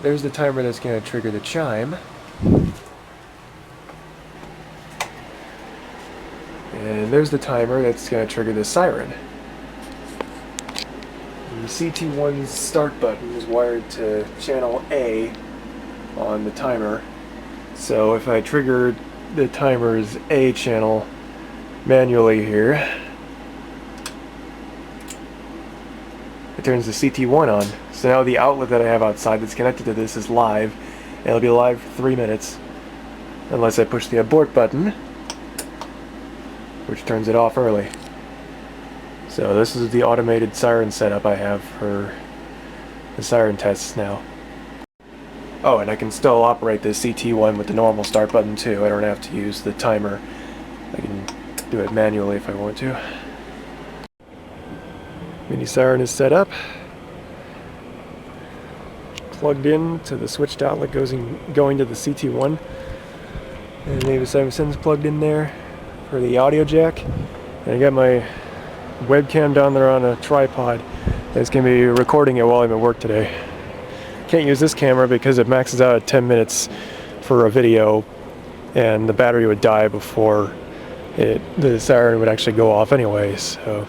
there's the timer that's going to trigger the chime. And there's the timer that's going to trigger the siren. The CT1's start button is wired to channel A on the timer. So if I trigger the timer's A channel manually here, it turns the CT1 on. So now the outlet that I have outside that's connected to this is live. And it'll be live for 3 minutes. Unless I push the abort button, which turns it off early. So this is the automated siren setup I have for the siren tests now. Oh, and I can still operate the CT1 with the normal start button too. I don't have to use the timer. I can do it manually if I want to. Mini siren is set up. Plugged in to the switched outlet going to the CT1. And maybe Simon's plugged in there for the audio jack. And I got my webcam down there on a tripod. It's going to be recording it while I'm at work today. Can't use this camera because it maxes out at 10 minutes for a video, and the battery would die before the siren would actually go off anyways. So